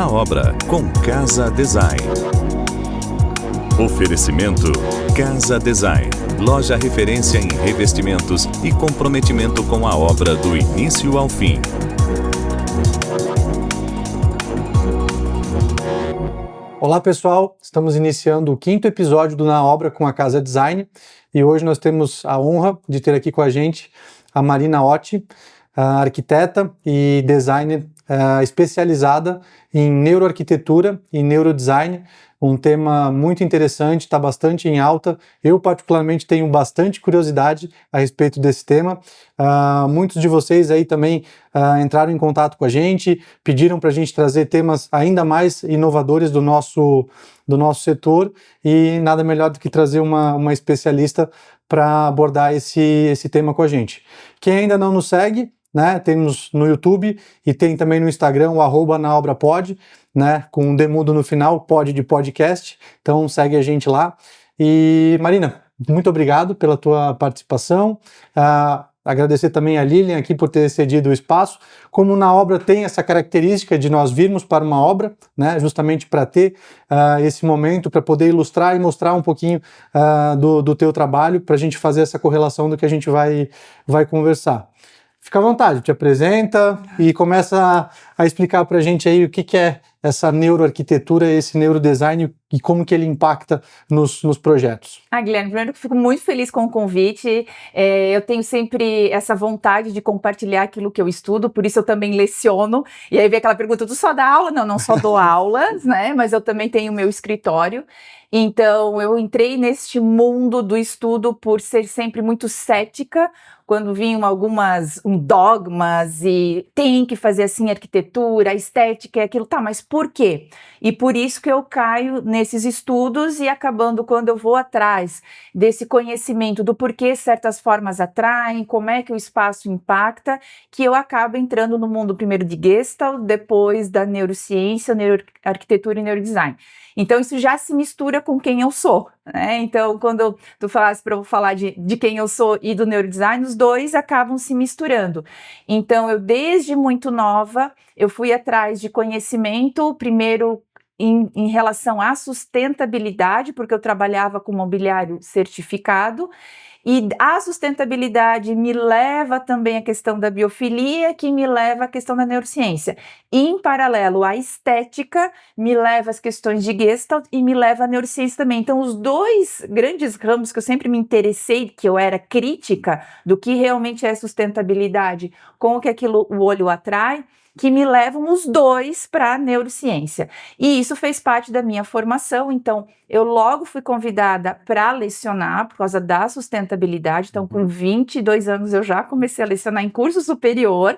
Na Obra, com Casa Design. Oferecimento Casa Design, loja referência em revestimentos e comprometimento com a obra do início ao fim. Olá pessoal, estamos iniciando o 5º episódio do Na Obra com a Casa Design e hoje nós temos a honra de ter aqui com a gente a Marina Otti, arquiteta e designer especializada em neuroarquitetura e neurodesign, um tema muito interessante, está bastante em alta. Eu particularmente tenho bastante curiosidade a respeito desse tema. Muitos de vocês aí também entraram em contato com a gente, pediram para a gente trazer temas ainda mais inovadores do nosso setor e nada melhor do que trazer uma especialista para abordar esse tema com a gente. Quem ainda não nos segue, né, temos no YouTube e tem também no Instagram o @naobrapod, né, com um demudo no final, pod de podcast, então segue a gente lá. E Marina, muito obrigado pela tua participação, agradecer também a Lilian aqui por ter cedido o espaço. Como Na Obra tem essa característica de nós virmos para uma obra, né, justamente para ter esse momento, para poder ilustrar e mostrar um pouquinho do teu trabalho, para a gente fazer essa correlação do que a gente vai conversar. Fica à vontade, te apresenta e começa a explicar para a gente aí o que é essa neuroarquitetura, esse neurodesign e como que ele impacta nos projetos. Guilherme, primeiro eu fico muito feliz com o convite, eu tenho sempre essa vontade de compartilhar aquilo que eu estudo, por isso eu também leciono, e aí vem aquela pergunta, tu só dá aula? Não só dou aulas, né, mas eu também tenho o meu escritório. Então, eu entrei neste mundo do estudo por ser sempre muito cética, quando vinham algumas dogmas e tem que fazer assim arquitetura, estética, aquilo, tá, mas por quê? E por isso que eu caio nesses estudos e acabando quando eu vou atrás desse conhecimento do porquê certas formas atraem, como é que o espaço impacta, que eu acabo entrando no mundo primeiro de Gestalt, depois da neurociência, neuroarquitetura e neurodesign. Então, isso já se mistura com quem eu sou, né? Então, quando tu falasse para eu falar de quem eu sou e do neurodesign, os dois acabam se misturando. Então, eu desde muito nova, eu fui atrás de conhecimento, primeiro em relação à sustentabilidade, porque eu trabalhava com mobiliário certificado, e a sustentabilidade me leva também à questão da biofilia, que me leva à questão da neurociência. E, em paralelo, a estética me leva às questões de Gestalt e me leva à neurociência também. Então, os dois grandes ramos que eu sempre me interessei, que eu era crítica do que realmente é sustentabilidade, com o que aquilo o olho atrai, que me levam os dois para a neurociência. E isso fez parte da minha formação, então eu logo fui convidada para lecionar por causa da sustentabilidade, então com 22 anos eu já comecei a lecionar em curso superior,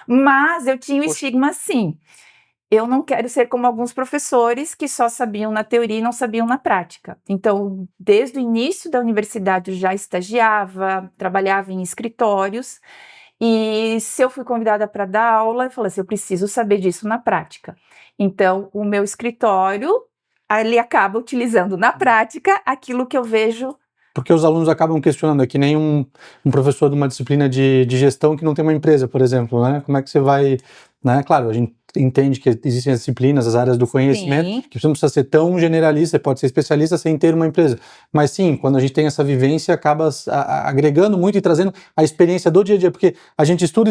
mas eu tinha o estigma assim, eu não quero ser como alguns professores que só sabiam na teoria e não sabiam na prática. Então, desde o início da universidade eu já estagiava, trabalhava em escritórios, e se eu fui convidada para dar aula, eu falei assim, eu preciso saber disso na prática. Então, o meu escritório, ele acaba utilizando na prática aquilo que eu vejo. Porque os alunos acabam questionando, é que nem um professor de uma disciplina de gestão que não tem uma empresa, por exemplo, né? Como é que você vai, né? Claro, a gente entende que existem as disciplinas, as áreas do conhecimento, sim, que você não precisa ser tão generalista, você pode ser especialista sem ter uma empresa. Mas sim, quando a gente tem essa vivência, acaba agregando muito e trazendo a experiência do dia a dia, porque a gente estuda,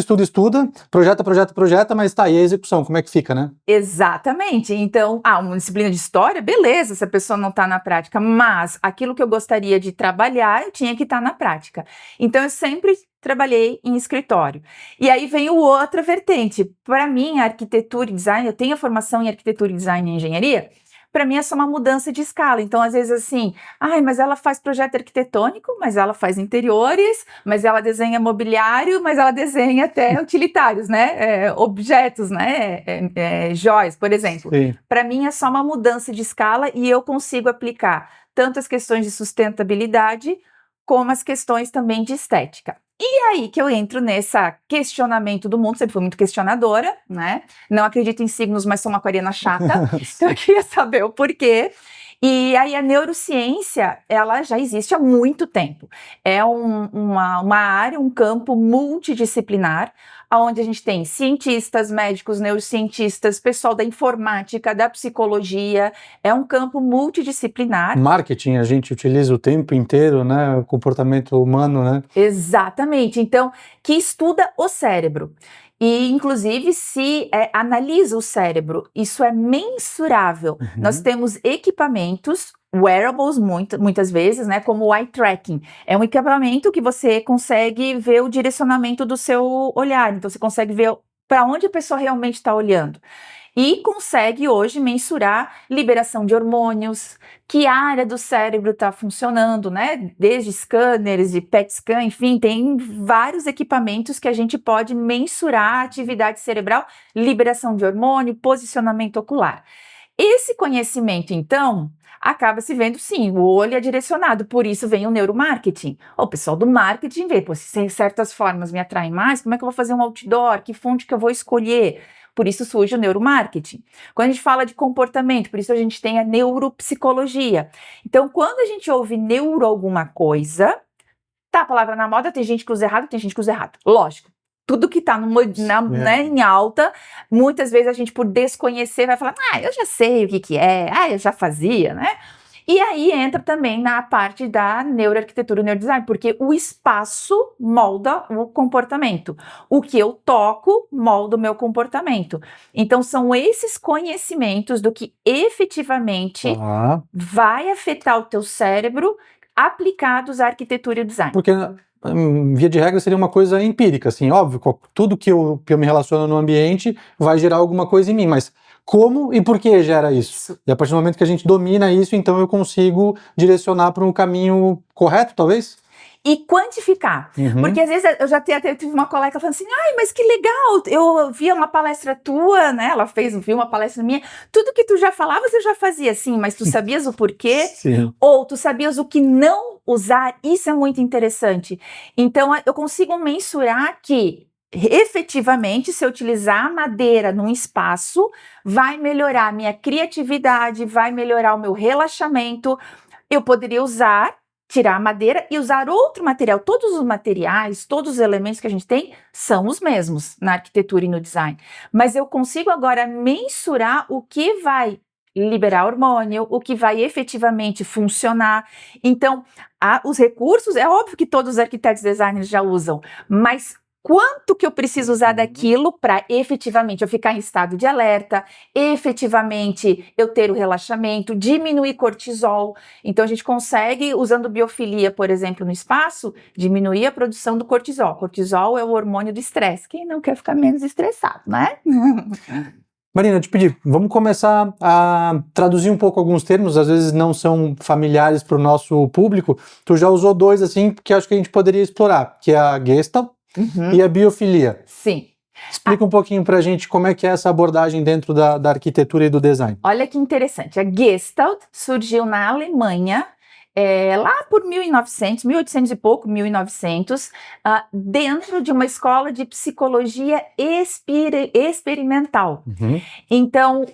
projeta, mas tá, e a execução, como é que fica, né? Exatamente. Então, uma disciplina de história, beleza, se a pessoa não está na prática, mas aquilo que eu gostaria de trabalhar, eu tinha que estar na prática. Então, eu sempre trabalhei em escritório. E aí vem outra vertente. Para mim, a arquitetura e design, eu tenho a formação em arquitetura e design e engenharia, para mim é só uma mudança de escala. Então, às vezes assim, mas ela faz projeto arquitetônico, mas ela faz interiores, mas ela desenha mobiliário, mas ela desenha até utilitários, né? Objetos, né? Joias, por exemplo. Para mim é só uma mudança de escala e eu consigo aplicar tanto as questões de sustentabilidade como as questões também de estética. E aí que eu entro nesse questionamento do mundo, sempre fui muito questionadora, né? Não acredito em signos, mas sou uma aquariana chata, então eu queria saber o porquê. E aí a neurociência, ela já existe há muito tempo. É uma área, um campo multidisciplinar, onde a gente tem cientistas, médicos, neurocientistas, pessoal da informática, da psicologia. É um campo multidisciplinar. Marketing a gente utiliza o tempo inteiro, né? O comportamento humano, né? Exatamente. Então, que estuda o cérebro. E, inclusive, se analisa o cérebro, isso é mensurável. Nós temos equipamentos, wearables, muitas vezes, né, como o eye tracking. É um equipamento que você consegue ver o direcionamento do seu olhar. Então, você consegue ver para onde a pessoa realmente está olhando. E consegue hoje mensurar liberação de hormônios, que área do cérebro está funcionando, né? Desde scanners, de PET scan, enfim, tem vários equipamentos que a gente pode mensurar a atividade cerebral, liberação de hormônio, posicionamento ocular. Esse conhecimento, então, acaba se vendo, sim, o olho é direcionado, por isso vem o neuromarketing. O pessoal do marketing vê, pô, se certas formas me atraem mais, como é que eu vou fazer um outdoor? Que fonte que eu vou escolher? Por isso surge o neuromarketing. Quando a gente fala de comportamento, por isso a gente tem a neuropsicologia. Então, quando a gente ouve neuro alguma coisa, tá a palavra na moda, tem gente que usa errado, tem gente que usa errado. Lógico. Tudo que está né, em alta, muitas vezes a gente, por desconhecer, vai falar, eu já sei o que é, eu já fazia, né? E aí entra também na parte da neuroarquitetura e neurodesign, porque o espaço molda o comportamento. O que eu toco molda o meu comportamento. Então, são esses conhecimentos do que efetivamente vai afetar o teu cérebro aplicados à arquitetura e design. Porque, via de regra, seria uma coisa empírica, assim, óbvio, tudo que eu me relaciono no ambiente vai gerar alguma coisa em mim, mas como e por que gera isso? E a partir do momento que a gente domina isso, então eu consigo direcionar para um caminho correto, talvez? E quantificar. Porque às vezes eu já até tive uma colega falando assim, mas que legal, eu vi uma palestra tua, né? Ela viu uma palestra minha, tudo que tu já falavas eu já fazia assim, mas tu sabias o porquê? Sim. Ou tu sabias o que não usar? Isso é muito interessante. Então eu consigo mensurar que efetivamente, se eu utilizar a madeira num espaço, vai melhorar a minha criatividade, vai melhorar o meu relaxamento. Eu poderia tirar a madeira e usar outro material. Todos os materiais, todos os elementos que a gente tem são os mesmos na arquitetura e no design. Mas eu consigo agora mensurar o que vai liberar hormônio, o que vai efetivamente funcionar. Então, os recursos, é óbvio que todos os arquitetos e designers já usam, mas quanto que eu preciso usar daquilo para efetivamente eu ficar em estado de alerta, efetivamente eu ter o relaxamento, diminuir cortisol. Então a gente consegue, usando biofilia, por exemplo, no espaço, diminuir a produção do cortisol. Cortisol é o hormônio do estresse. Quem não quer ficar menos estressado, né? Marina, te pedi, vamos começar a traduzir um pouco alguns termos, às vezes não são familiares para o nosso público. Tu já usou dois, assim, que acho que a gente poderia explorar, que é a Gestalt e a biofilia. Sim. Explica um pouquinho pra gente como é que é essa abordagem dentro da arquitetura e do design. Olha que interessante, a Gestalt surgiu na Alemanha, lá por 1900, 1800 e pouco, 1900, dentro de uma escola de psicologia experimental. Então,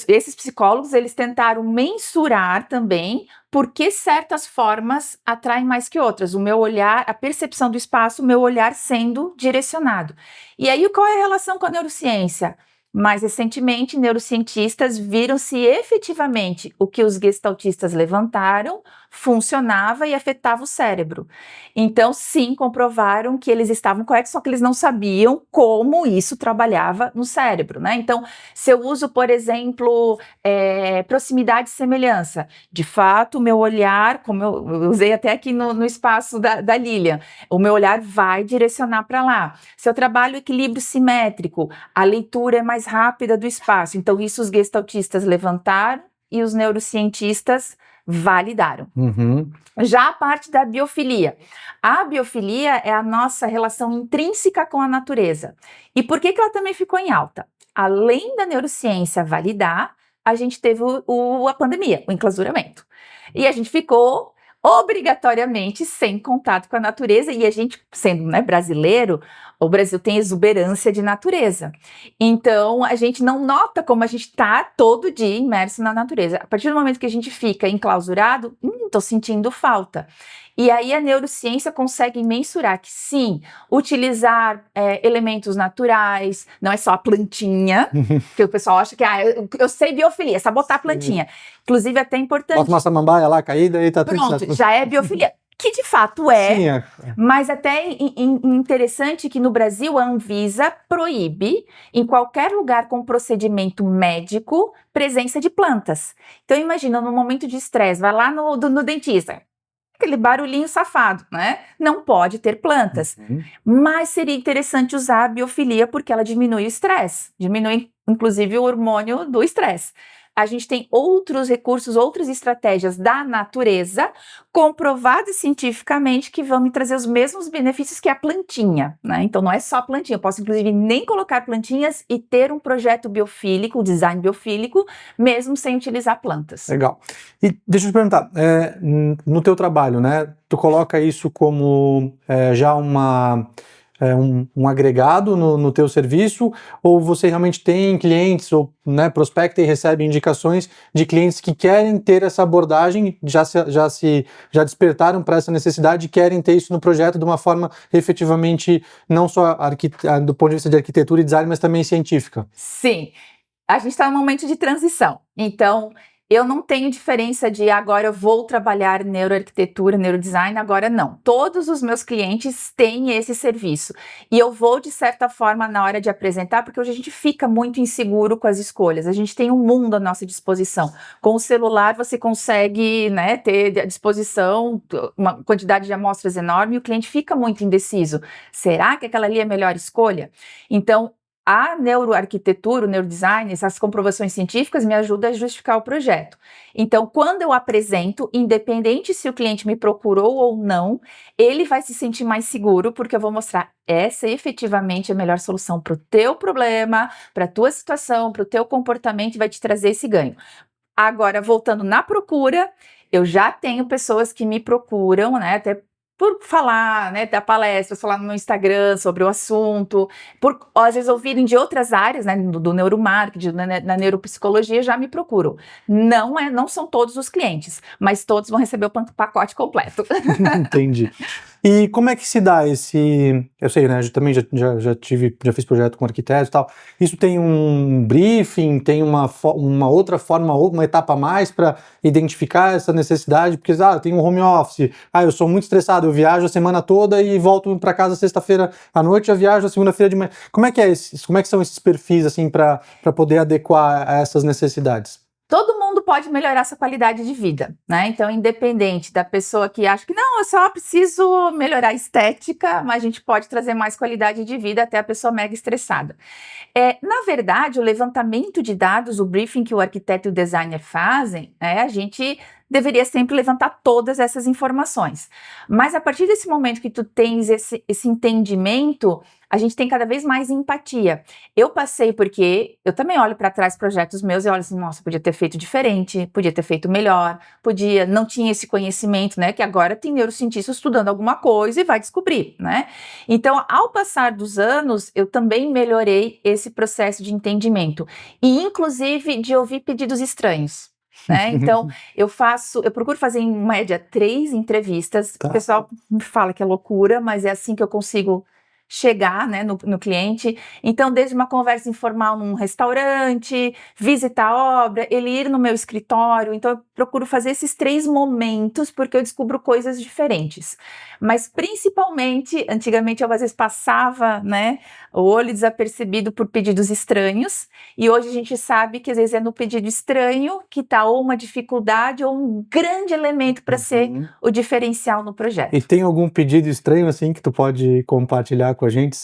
esses psicólogos, eles tentaram mensurar também por que certas formas atraem mais que outras. O meu olhar, a percepção do espaço, o meu olhar sendo direcionado. E aí, qual é a relação com a neurociência? Mais recentemente, neurocientistas viram se efetivamente o que os gestaltistas levantaram funcionava e afetava o cérebro. Então, sim, comprovaram que eles estavam corretos, só que eles não sabiam como isso trabalhava no cérebro, né? Então, se eu uso, por exemplo, proximidade e semelhança, de fato, o meu olhar, como eu usei até aqui no espaço da Lilian, o meu olhar vai direcionar para lá. Se eu trabalho equilíbrio simétrico, a leitura é mais rápida do espaço. Então, isso os gestaltistas levantaram e os neurocientistas validaram. Já a parte da biofilia. A biofilia é a nossa relação intrínseca com a natureza. E por que ela também ficou em alta? Além da neurociência validar, a gente teve a pandemia, o enclausuramento. E a gente ficou obrigatoriamente sem contato com a natureza, e a gente, sendo, né, brasileiro, o Brasil tem exuberância de natureza. Então, a gente não nota como a gente está todo dia imerso na natureza. A partir do momento que a gente fica enclausurado, estou sentindo falta. E aí a neurociência consegue mensurar que sim, utilizar elementos naturais, não é só a plantinha, que o pessoal acha que eu sei biofilia, é só botar a plantinha. Inclusive, até importante. Bota uma samambaia lá caída e tá tudo certo. Pronto, já é biofilia. Que de fato é, mas até interessante que no Brasil a Anvisa proíbe, em qualquer lugar com procedimento médico, presença de plantas. Então imagina, no momento de estresse, vai lá no dentista, aquele barulhinho safado, né? Não pode ter plantas. Mas seria interessante usar a biofilia porque ela diminui o estresse, diminui inclusive o hormônio do estresse. A gente tem outros recursos, outras estratégias da natureza, comprovadas cientificamente, que vão me trazer os mesmos benefícios que a plantinha, né? Então não é só a plantinha, eu posso inclusive nem colocar plantinhas e ter um projeto biofílico, um design biofílico, mesmo sem utilizar plantas. Legal. E deixa eu te perguntar, no teu trabalho, né, tu coloca isso como já um agregado no teu serviço, ou você realmente tem clientes, ou né, prospecta e recebe indicações de clientes que querem ter essa abordagem, já despertaram para essa necessidade e querem ter isso no projeto de uma forma efetivamente não só do ponto de vista de arquitetura e design, mas também científica? Sim, a gente está num momento de transição, então eu não tenho diferença de agora eu vou trabalhar neuroarquitetura, neurodesign, agora não. Todos os meus clientes têm esse serviço. E eu vou, de certa forma, na hora de apresentar, porque hoje a gente fica muito inseguro com as escolhas. A gente tem um mundo à nossa disposição. Com o celular você consegue, né, ter à disposição uma quantidade de amostras enorme e o cliente fica muito indeciso. Será que aquela ali é a melhor escolha? Então, a neuroarquitetura, o neurodesign, essas comprovações científicas me ajudam a justificar o projeto. Então, quando eu apresento, independente se o cliente me procurou ou não, ele vai se sentir mais seguro, porque eu vou mostrar essa efetivamente é a melhor solução para o teu problema, para a tua situação, para o teu comportamento e vai te trazer esse ganho. Agora, voltando na procura, eu já tenho pessoas que me procuram, né, até por falar, né, dar palestras, falar no meu Instagram sobre o assunto, por às vezes ouvirem de outras áreas, né, do neuromarketing, na neuropsicologia, já me procuram. Não são todos os clientes, mas todos vão receber o pacote completo. Entendi. E como é que se dá eu sei, né, eu também já fiz projeto com arquitetos e tal, isso tem um briefing, tem uma outra forma, uma etapa a mais para identificar essa necessidade, porque eu tenho um home office, eu sou muito estressado, eu viajo a semana toda e volto para casa sexta-feira à noite, eu viajo a segunda-feira de manhã. Como é que são esses perfis, assim, para poder adequar a essas necessidades? Todo mundo pode melhorar sua qualidade de vida, né? Então, independente da pessoa que acha que não, eu só preciso melhorar a estética, mas a gente pode trazer mais qualidade de vida até a pessoa mega estressada. Na verdade, o levantamento de dados, o briefing que o arquiteto e o designer fazem, a gente deveria sempre levantar todas essas informações. Mas a partir desse momento que tu tens esse entendimento, a gente tem cada vez mais empatia. Eu passei porque eu também olho para trás projetos meus e olho assim, nossa, podia ter feito diferente, podia ter feito melhor, não tinha esse conhecimento, né, que agora tem neurocientista estudando alguma coisa e vai descobrir, né? Então, ao passar dos anos, eu também melhorei esse processo de entendimento e, inclusive, de ouvir pedidos estranhos. Né? Então, eu procuro fazer em média 3 entrevistas. O pessoal me fala que é loucura, mas é assim que eu consigo chegar, né, no cliente. Então, desde uma conversa informal num restaurante, visitar a obra, ele ir no meu escritório. Então, eu procuro fazer esses 3 momentos porque eu descubro coisas diferentes. Mas, principalmente, antigamente eu às vezes passava, né, o olho desapercebido por pedidos estranhos, e hoje a gente sabe que às vezes é no pedido estranho que está ou uma dificuldade ou um grande elemento para ser o diferencial no projeto. E tem algum pedido estranho, assim, que tu pode compartilhar com a gente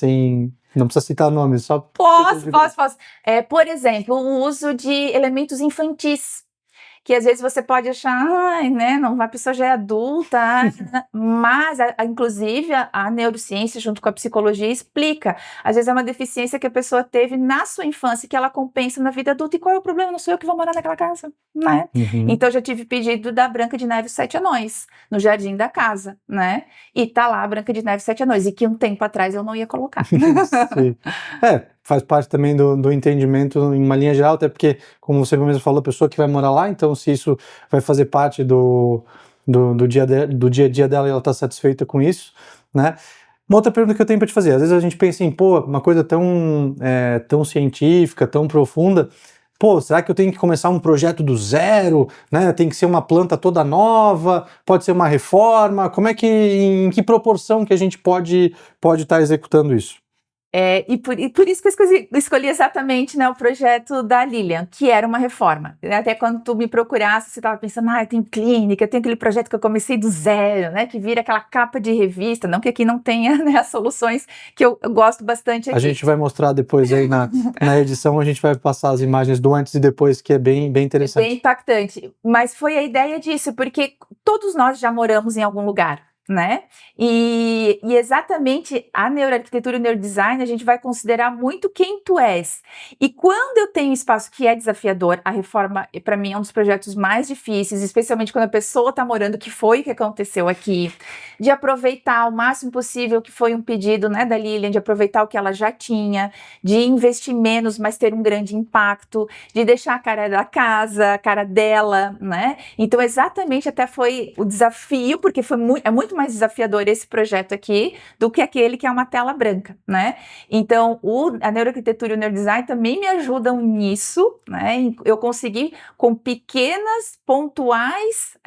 não precisa citar nomes, só... Posso. Por exemplo, o uso de elementos infantis. que às vezes você pode achar, ai, né, não, a pessoa já é adulta, mas inclusive a neurociência junto com a psicologia explica, às vezes é uma deficiência que a pessoa teve na sua infância que ela compensa na vida adulta, e qual é o problema? Não sou eu que vou morar naquela casa, né? Então eu já tive pedido da Branca de Neve e os Sete Anões, no jardim da casa, né? E tá lá a Branca de Neve e os Sete Anões, e que um tempo atrás eu não ia colocar. Sim. Faz parte também do entendimento em uma linha geral, até porque, como você mesmo falou, a pessoa que vai morar lá, então se isso vai fazer parte do dia a dia dela e ela está satisfeita com isso, né? Uma outra pergunta que eu tenho para te fazer, às vezes a gente pensa em, pô, uma coisa tão científica, tão profunda, pô, será que eu tenho que começar um projeto do zero, né? Tem que ser uma planta toda nova, pode ser uma reforma, em que proporção que a gente pode estar executando isso? E por isso que eu escolhi exatamente, né, o projeto da Lilian, que era uma reforma. Até quando tu me procurasse, você estava pensando, eu tenho clínica, eu tenho aquele projeto que eu comecei do zero, né, que vira aquela capa de revista, não que aqui não tenha, né, as soluções que eu gosto bastante aqui. A gente vai mostrar depois aí na edição, a gente vai passar as imagens do antes e depois, que é bem interessante. É bem impactante, mas foi a ideia disso, porque todos nós já moramos em algum lugar, né? E exatamente a neuroarquitetura e o neurodesign, a gente vai considerar muito quem tu és. E quando eu tenho espaço que é desafiador, a reforma, para mim, é um dos projetos mais difíceis, especialmente quando a pessoa está morando, que foi o que aconteceu aqui, de aproveitar o máximo possível, que foi um pedido, né, da Lilian, de aproveitar o que ela já tinha, de investir menos, mas ter um grande impacto, de deixar a cara da casa, a cara dela, né? Então, exatamente, até foi o desafio, porque é muito mais desafiador esse projeto aqui do que aquele que é uma tela branca, né? Então, a neuroarquitetura e o neurodesign também me ajudam nisso, né? Eu consegui, com pequenas, pontuais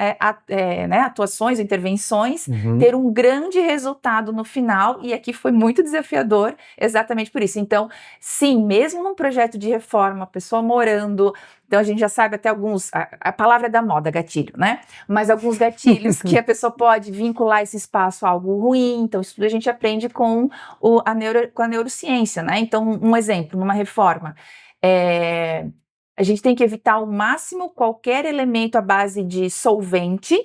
né, atuações, intervenções, ter um grande resultado no final, e aqui foi muito desafiador, exatamente por isso. Então, sim, mesmo num projeto de reforma, a pessoa morando, então a gente já sabe até alguns, a palavra da moda, gatilho, né? Mas alguns gatilhos que a pessoa pode vincular esse espaço a algo ruim, então isso tudo a gente aprende com a neurociência, né? Então, um exemplo, numa reforma, a gente tem que evitar ao máximo qualquer elemento à base de solvente,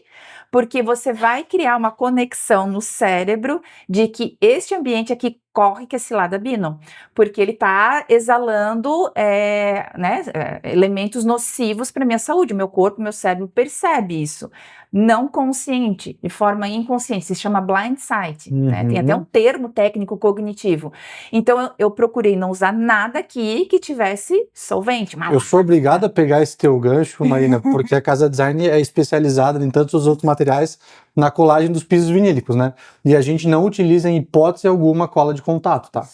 porque você vai criar uma conexão no cérebro de que este ambiente aqui corre que é silada-bino, porque ele está exalando né, elementos nocivos para a minha saúde, meu corpo, meu cérebro percebe isso, não consciente, de forma inconsciente, se chama blind sight, né? Tem até um termo técnico cognitivo. Então eu procurei não usar nada aqui que tivesse solvente. Eu sou obrigado a pegar esse teu gancho, Marina, porque a Casa Design é especializada em tantos outros materiais na colagem dos pisos vinílicos, né? E a gente não utiliza em hipótese alguma cola de contato, tá?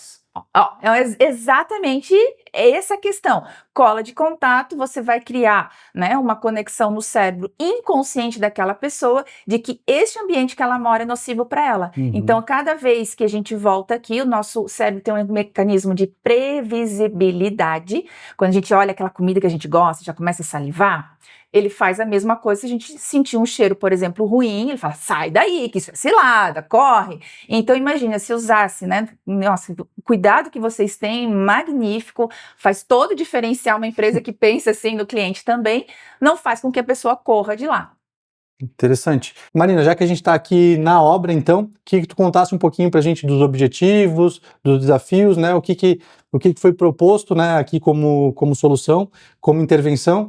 Exatamente essa questão. Cola de contato, você vai criar, né, uma conexão no cérebro inconsciente daquela pessoa de que este ambiente que ela mora é nocivo para ela. Então, cada vez que a gente volta aqui, o nosso cérebro tem um mecanismo de previsibilidade. Quando a gente olha aquela comida que a gente gosta, já começa a salivar, ele faz a mesma coisa se a gente sentir um cheiro, por exemplo, ruim, ele fala, sai daí, que isso é cilada, corre. Então, imagina, se usasse, né, nossa, o cuidado que vocês têm, magnífico, faz todo o diferencial, uma empresa que pensa assim no cliente também, não faz com que a pessoa corra de lá. Interessante. Marina, já que a gente está aqui na obra, então, que tu contasse um pouquinho para a gente dos objetivos, dos desafios, né? O que foi proposto, né, aqui como solução, como intervenção.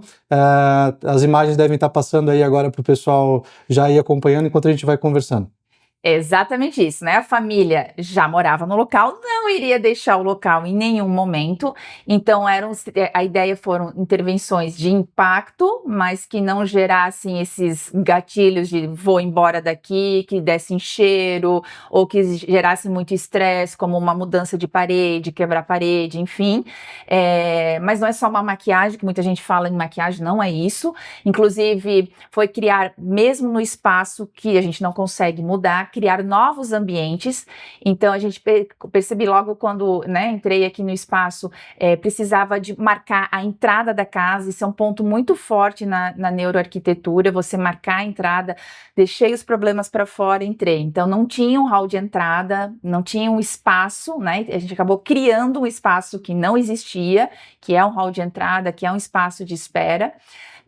As imagens devem estar passando aí agora para o pessoal já ir acompanhando enquanto a gente vai conversando. É exatamente isso, né? A família já morava no local, não iria deixar o local em nenhum momento, então a ideia foram intervenções de impacto, mas que não gerassem esses gatilhos de vou embora daqui, que dessem cheiro, ou que gerassem muito estresse, como uma mudança de parede, quebrar parede, enfim. Mas não é só uma maquiagem, que muita gente fala em maquiagem, não é isso. Inclusive, foi criar, mesmo no espaço que a gente não consegue mudar, criar novos ambientes. Então a gente percebi logo quando, né, entrei aqui no espaço, precisava de marcar a entrada da casa. Isso é um ponto muito forte na neuroarquitetura, você marcar a entrada. Deixei os problemas para fora, entrei. Então não tinha um hall de entrada, não tinha um espaço, né? A gente acabou criando um espaço que não existia, que é um hall de entrada, que é um espaço de espera.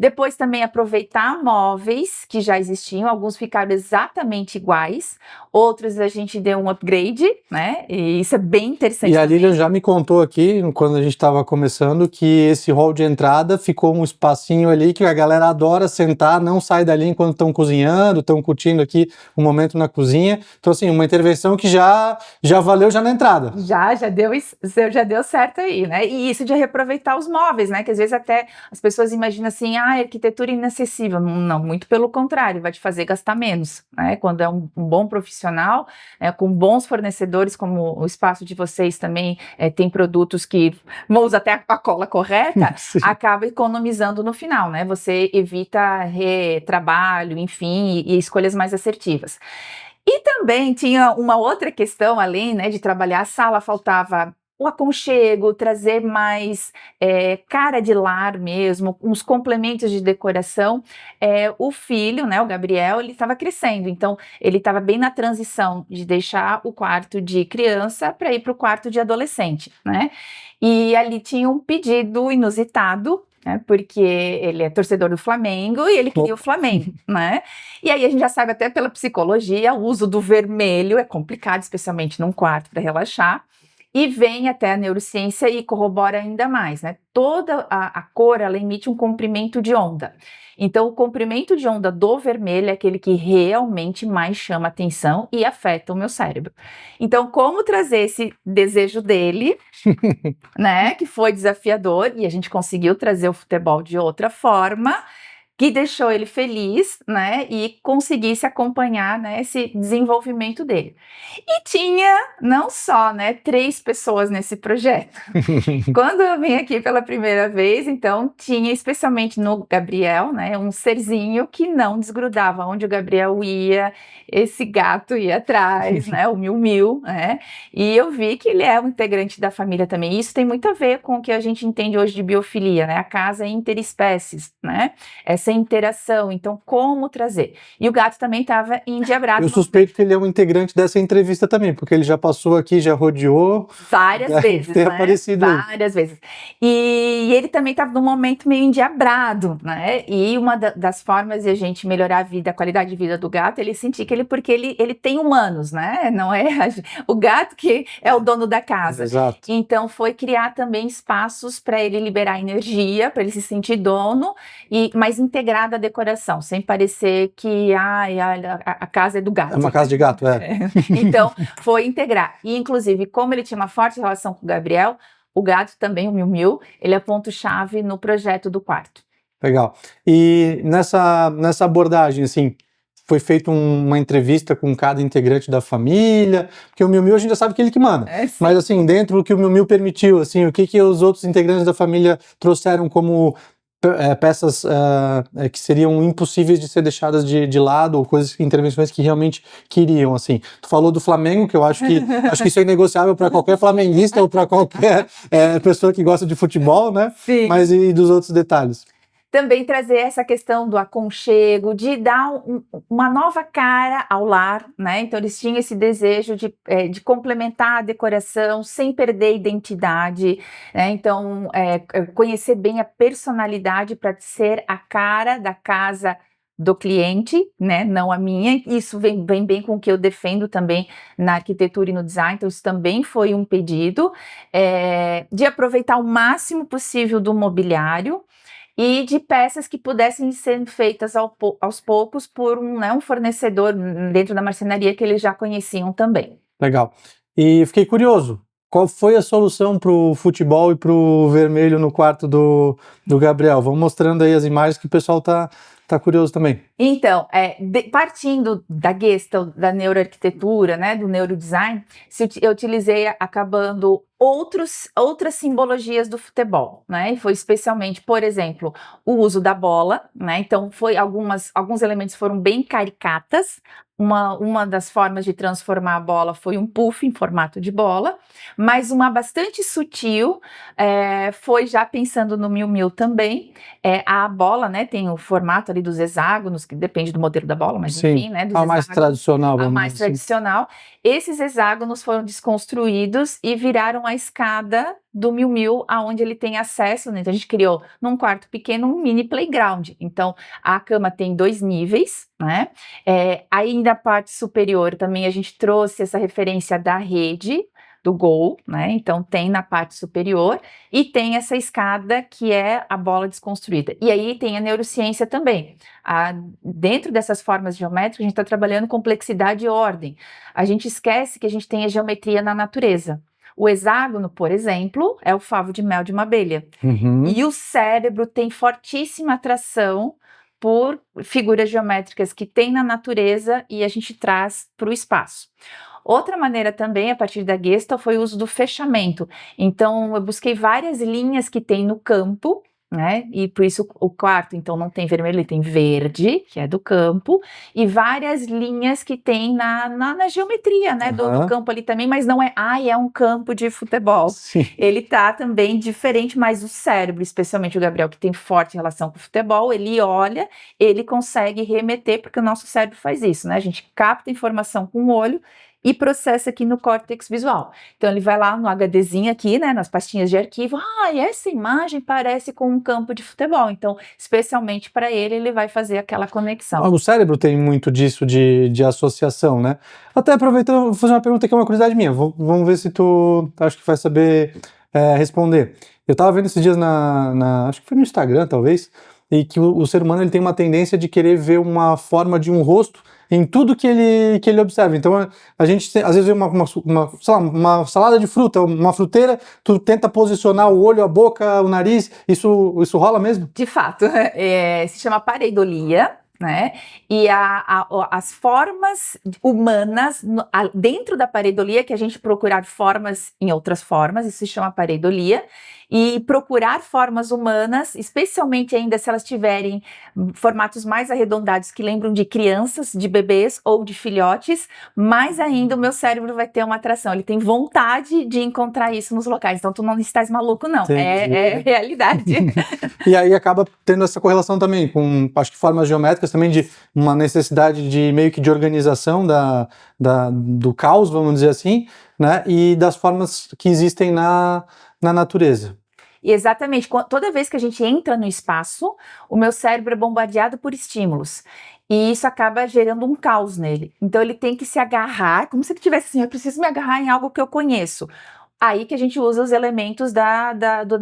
Depois também aproveitar móveis que já existiam, alguns ficaram exatamente iguais, outros a gente deu um upgrade, né? E isso é bem interessante. E a também. Lilian já me contou aqui, quando a gente estava começando, que esse hall de entrada ficou um espacinho ali que a galera adora sentar, não sai dali enquanto estão cozinhando, estão curtindo aqui um momento na cozinha. Então, assim, uma intervenção que já valeu já na entrada. Já deu certo aí, né? E isso de reaproveitar os móveis, né? Que às vezes até as pessoas imaginam assim, arquitetura inacessível. Não, muito pelo contrário, vai te fazer gastar menos, né? Quando é um bom profissional, com bons fornecedores, como o espaço de vocês também tem produtos que vão usar até a cola correta, acaba economizando no final, né? Você evita retrabalho, enfim, e escolhas mais assertivas. E também tinha uma outra questão, além, né, de trabalhar a sala, faltava o aconchego, trazer mais cara de lar mesmo, uns complementos de decoração. O filho, né, o Gabriel, ele estava crescendo, então ele estava bem na transição de deixar o quarto de criança para ir para o quarto de adolescente, né? E ali tinha um pedido inusitado, porque ele é torcedor do Flamengo e ele queria o Flamengo, né? E aí a gente já sabe até pela psicologia, o uso do vermelho é complicado, especialmente num quarto para relaxar. E vem até a neurociência e corrobora ainda mais, né? Toda a cor, ela emite um comprimento de onda. Então, o comprimento de onda do vermelho é aquele que realmente mais chama atenção e afeta o meu cérebro. Então, como trazer esse desejo dele, né? Que foi desafiador e a gente conseguiu trazer o futebol de outra forma, que deixou ele feliz, né, e conseguisse acompanhar, né, esse desenvolvimento dele. E tinha não só, né, 3 pessoas nesse projeto. Quando eu vim aqui pela primeira vez, então tinha especialmente no Gabriel, né, um serzinho que não desgrudava. Onde o Gabriel ia, esse gato ia atrás, né, o Miu Miu, né, e eu vi que ele é um integrante da família também. Isso tem muito a ver com o que a gente entende hoje de biofilia, né, a casa interespécies, né, essa interação, então como trazer? E o gato também estava endiabrado. Eu suspeito que ele é um integrante dessa entrevista também, porque ele já passou aqui, já rodeou. Várias vezes, ter né? aparecido Várias vezes. E ele também estava num momento meio endiabrado, né? E uma das formas de a gente melhorar a vida, a qualidade de vida do gato, ele sentir que porque ele tem humanos, né? Não é o gato que é o dono da casa. Exato. Então foi criar também espaços para ele liberar energia, para ele se sentir dono, mas integrada à decoração, sem parecer que a casa é do gato. É uma casa de gato, Então, foi integrar. E, inclusive, como ele tinha uma forte relação com o Gabriel, o gato também, o Miu Miu, ele é ponto-chave no projeto do quarto. Legal. E nessa abordagem, assim, foi feita uma entrevista com cada integrante da família, porque o Miu Miu a gente já sabe que ele que manda. Mas, assim, dentro do que o Miu Miu permitiu, assim, o que os outros integrantes da família trouxeram como peças que seriam impossíveis de ser deixadas de lado, ou intervenções que realmente queriam, assim. Tu falou do Flamengo, que eu acho que isso é inegociável para qualquer flamenguista ou para qualquer pessoa que gosta de futebol, né? Sim. Mas e dos outros detalhes? Também trazer essa questão do aconchego, de dar uma nova cara ao lar, né? Então eles tinham esse desejo de complementar a decoração sem perder a identidade, né? Então conhecer bem a personalidade para ser a cara da casa do cliente, né? Não a minha. Isso vem bem com o que eu defendo também na arquitetura e no design. Então isso também foi um pedido de aproveitar o máximo possível do mobiliário e de peças que pudessem ser feitas aos poucos por um fornecedor dentro da marcenaria que eles já conheciam também. Legal. E fiquei curioso, qual foi a solução para o futebol e para o vermelho no quarto do Gabriel? Vamos mostrando aí as imagens que o pessoal tá curioso também. Então, partindo da Gestalt, da neuroarquitetura, né, do neurodesign, eu utilizei acabando outras simbologias do futebol, né, e foi especialmente, por exemplo, o uso da bola, né, então alguns elementos foram bem caricatas. Uma das formas de transformar a bola foi um puff em formato de bola, mas uma bastante sutil foi já pensando no Miu Miu também. A bola, né, tem o formato ali dos hexágonos que depende do modelo da bola, mas Sim, enfim, né? Dos a mais hexágonos, tradicional, a vamos mais dizer assim. tradicional. Esses hexágonos foram desconstruídos e viraram a escada do Miu Miu, aonde ele tem acesso, né? Então a gente criou num quarto pequeno um mini playground. Então a cama tem 2 níveis, né? Aí na parte superior também a gente trouxe essa referência da rede do gol, né? Então tem na parte superior e tem essa escada que é a bola desconstruída. E aí tem a neurociência também. Dentro dessas formas geométricas a gente está trabalhando complexidade e ordem. A gente esquece que a gente tem a geometria na natureza. O hexágono, por exemplo, é o favo de mel de uma abelha. Uhum. E o cérebro tem fortíssima atração por figuras geométricas que tem na natureza e a gente traz para o espaço. Outra maneira também, a partir da Gestalt, foi o uso do fechamento. Então, eu busquei várias linhas que tem no campo, né? E por isso o quarto, então, não tem vermelho, ele tem verde, que é do campo, e várias linhas que tem na geometria, né? Do campo ali também, mas não é, é um campo de futebol. Sim. Ele tá também diferente, mas o cérebro, especialmente o Gabriel, que tem forte relação com o futebol, ele olha, ele consegue remeter, porque o nosso cérebro faz isso, né? A gente capta informação com o olho e processa aqui no córtex visual. Então ele vai lá no HDzinho aqui, né, nas pastinhas de arquivo, e essa imagem parece com um campo de futebol. Então, especialmente para ele vai fazer aquela conexão. O cérebro tem muito disso de associação, né? Até aproveitando, vou fazer uma pergunta que é uma curiosidade minha. Vamos ver se tu acho que vai saber responder. Eu estava vendo esses dias acho que foi no Instagram, talvez, e que o ser humano ele tem uma tendência de querer ver uma forma de um rosto em tudo que ele observa. Então a gente às vezes vê uma salada de fruta, uma fruteira, tu tenta posicionar o olho, a boca, o nariz, isso rola mesmo? De fato, se chama pareidolia, né? E as formas humanas dentro da pareidolia, que a gente procurar formas em outras formas, isso se chama pareidolia, e procurar formas humanas, especialmente ainda se elas tiverem formatos mais arredondados que lembram de crianças, de bebês ou de filhotes, mais ainda o meu cérebro vai ter uma atração, ele tem vontade de encontrar isso nos locais, então tu não estás maluco não, é realidade. E aí acaba tendo essa correlação também com, acho que formas geométricas também de uma necessidade de meio que de organização do caos, vamos dizer assim, né, e das formas que existem na natureza. Exatamente, toda vez que a gente entra no espaço, o meu cérebro é bombardeado por estímulos. E isso acaba gerando um caos nele. Então ele tem que se agarrar, como se ele tivesse assim, eu preciso me agarrar em algo que eu conheço. Aí que a gente usa os elementos da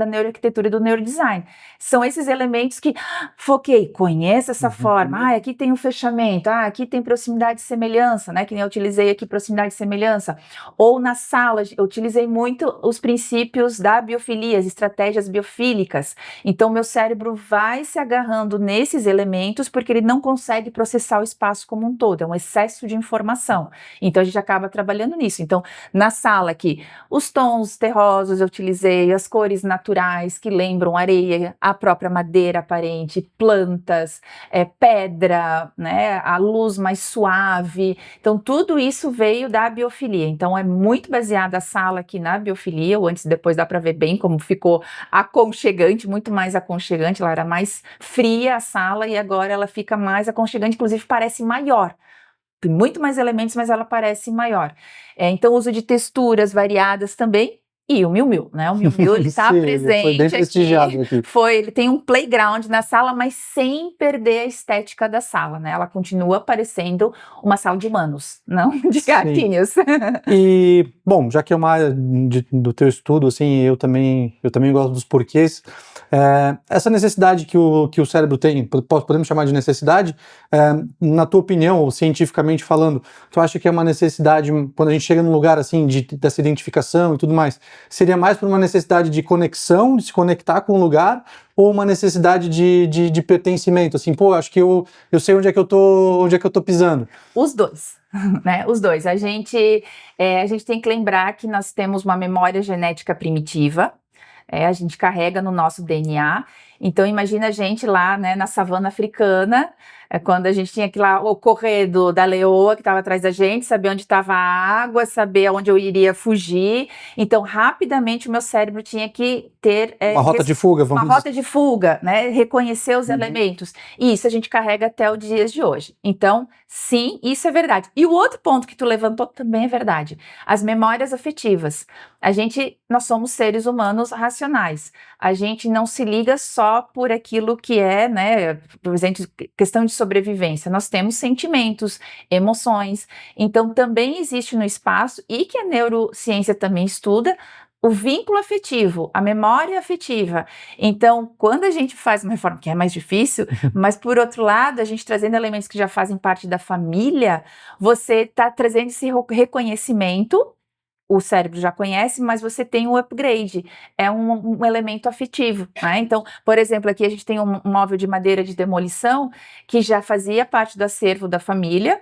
neuroarquitetura e do neurodesign. São esses elementos que, foquei, conheço essa forma, aqui tem um fechamento, aqui tem proximidade e semelhança, né, que nem eu utilizei aqui proximidade e semelhança. Ou na sala, eu utilizei muito os princípios da biofilia, as estratégias biofílicas. Então, meu cérebro vai se agarrando nesses elementos porque ele não consegue processar o espaço como um todo, é um excesso de informação. Então, a gente acaba trabalhando nisso. Então, na sala aqui, os tons terrosos eu utilizei, as cores naturais que lembram areia, a própria madeira aparente, plantas, pedra, né, a luz mais suave. Então tudo isso veio da biofilia. Então é muito baseada a sala aqui na biofilia. O antes e depois dá para ver bem como ficou aconchegante, muito mais aconchegante. Ela era mais fria a sala e agora ela fica mais aconchegante, inclusive parece maior. Tem muito mais elementos, mas ela parece maior. Então, uso de texturas variadas também. E o Miu Miu, né? O Miu Miu, ele está presente foi bem prestigiado aqui. Ele tem um playground na sala, mas sem perder a estética da sala, né? Ela continua parecendo uma sala de humanos, não de gatinhos. E, bom, já que é uma área do teu estudo, assim, eu também gosto dos porquês. Essa necessidade que o cérebro tem, podemos chamar de necessidade, na tua opinião, ou cientificamente falando, tu acha que é uma necessidade, quando a gente chega num lugar assim, dessa identificação e tudo mais, seria mais por uma necessidade de conexão, de se conectar com o lugar, ou uma necessidade de pertencimento, assim, acho que eu sei onde é que eu tô pisando? Os dois, né? Os dois. A gente tem que lembrar que nós temos uma memória genética primitiva, a gente carrega no nosso DNA, Então imagina a gente lá, né, na savana africana, quando a gente tinha que ir lá o correr da leoa que estava atrás da gente, saber onde estava a água, saber aonde eu iria fugir. Então rapidamente o meu cérebro tinha que ter uma rota de fuga, uma rota de fuga, né? Reconhecer os elementos. E isso a gente carrega até os dias de hoje. Então, sim, isso é verdade. E o outro ponto que tu levantou também é verdade. As memórias afetivas. Nós somos seres humanos racionais. A gente não se liga só por aquilo que é, né? Por exemplo, questão de sobrevivência. Nós temos sentimentos, emoções. Então, também existe no espaço, e que a neurociência também estuda, o vínculo afetivo, a memória afetiva. Então, quando a gente faz uma reforma, que é mais difícil, mas por outro lado, a gente trazendo elementos que já fazem parte da família, você está trazendo esse reconhecimento, o cérebro já conhece, mas você tem um upgrade, é um elemento afetivo, né? Então, por exemplo, aqui a gente tem um móvel de madeira de demolição que já fazia parte do acervo da família.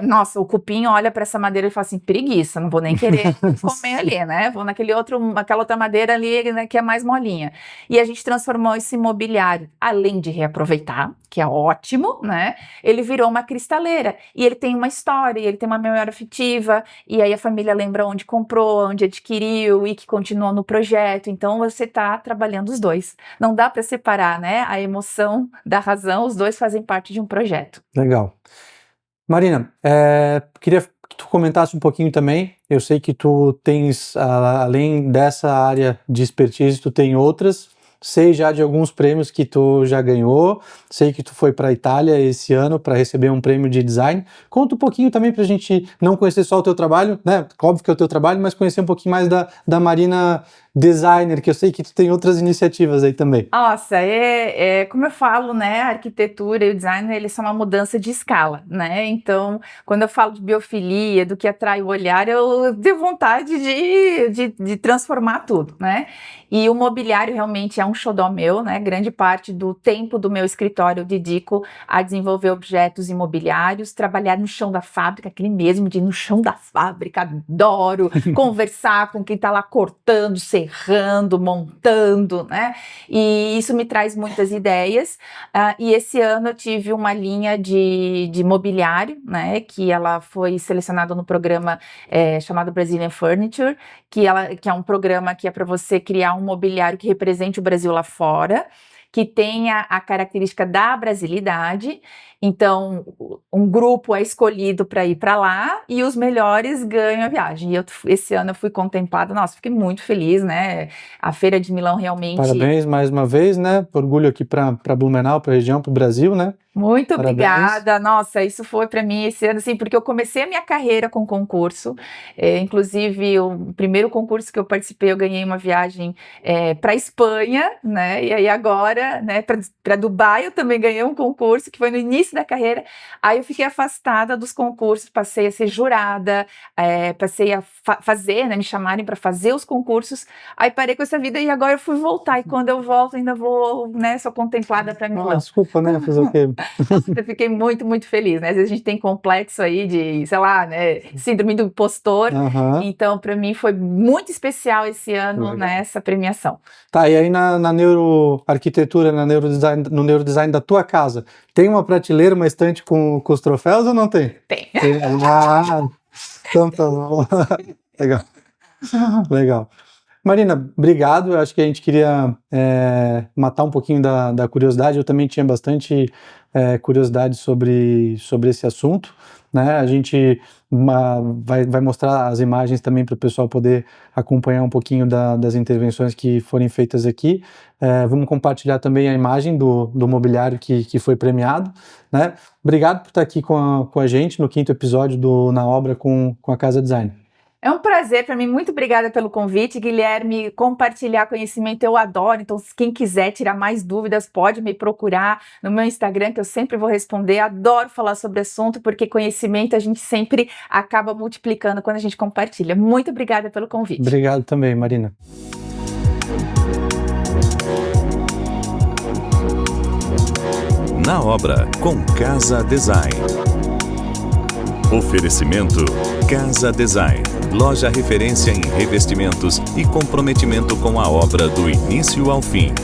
Nossa, o cupim olha para essa madeira e fala assim, preguiça, não vou nem querer comer ali, né? Vou naquela outra madeira ali, né, que é mais molinha. E a gente transformou esse mobiliário, além de reaproveitar, que é ótimo, né? Ele virou uma cristaleira, e ele tem uma história, ele tem uma memória afetiva, e aí a família lembra onde comprou, onde adquiriu, e que continuou no projeto. Então você está trabalhando os dois. Não dá para separar, né? A emoção da razão, os dois fazem parte de um projeto. Legal. Marina, queria que tu comentasse um pouquinho também. Eu sei que tu tens, além dessa área de expertise, tu tem outras. Sei já de alguns prêmios que tu já ganhou. Sei que tu foi para a Itália esse ano para receber um prêmio de design. Conta um pouquinho também para a gente não conhecer só o teu trabalho, né? Óbvio que é o teu trabalho, mas conhecer um pouquinho mais da Marina designer, que eu sei que tu tem outras iniciativas aí também. Nossa, como eu falo, né, a arquitetura e o design, eles são uma mudança de escala, né? Então, quando eu falo de biofilia, do que atrai o olhar, eu tenho vontade de transformar tudo, né? E o mobiliário realmente é um xodó meu, né? Grande parte do tempo do meu escritório eu dedico a desenvolver objetos imobiliários, trabalhar no chão da fábrica, aquele mesmo de ir no chão da fábrica, adoro conversar com quem está lá cortando, serrando, montando, né? E isso me traz muitas ideias. E esse ano eu tive uma linha de mobiliário, né? Que ela foi selecionada no programa chamado Brazilian Furniture, que é um programa que é para você criar um mobiliário que represente o Brasil lá fora, que tenha a característica da brasilidade. Então, um grupo é escolhido para ir para lá e os melhores ganham a viagem. E esse ano eu fui contemplada, nossa, fiquei muito feliz, né? A Feira de Milão realmente... Parabéns mais uma vez, né? Orgulho aqui para Blumenau, para a região, para o Brasil, né? Muito obrigada, nossa, isso foi para mim esse ano, assim, porque eu comecei a minha carreira com concurso, inclusive o primeiro concurso que eu participei, eu ganhei uma viagem para Espanha, né, e aí agora, né, para Dubai eu também ganhei um concurso, que foi no início da carreira, aí eu fiquei afastada dos concursos, passei a ser jurada, passei a fazer, né, me chamarem para fazer os concursos, aí parei com essa vida e agora eu fui voltar, e quando eu volto ainda vou, né, sou contemplada para Milão. Desculpa, né, fazer o quê? Eu fiquei muito, muito feliz, né? Às vezes a gente tem complexo aí de, sei lá, né, síndrome do impostor. Então, para mim foi muito especial esse ano, né, essa premiação. Tá, e aí na neuroarquitetura, no neurodesign da tua casa, tem uma prateleira, uma estante com os troféus ou não tem? Tem. Então tá bom. Legal. Marina, obrigado. Eu acho que a gente queria matar um pouquinho da curiosidade. Eu também tinha bastante curiosidade sobre esse assunto, né? A gente vai mostrar as imagens também para o pessoal poder acompanhar um pouquinho das intervenções que forem feitas aqui. Vamos compartilhar também a imagem do mobiliário que foi premiado, né? Obrigado por estar aqui com a gente no 5º episódio do Na Obra com a Casa Design. É um prazer para mim, muito obrigada pelo convite, Guilherme, compartilhar conhecimento eu adoro, então quem quiser tirar mais dúvidas pode me procurar no meu Instagram que eu sempre vou responder, adoro falar sobre o assunto porque conhecimento a gente sempre acaba multiplicando quando a gente compartilha. Muito obrigada pelo convite. Obrigado também, Marina. Na Obra com Casa Design. Oferecimento Casa Design, loja referência em revestimentos e comprometimento com a obra do início ao fim.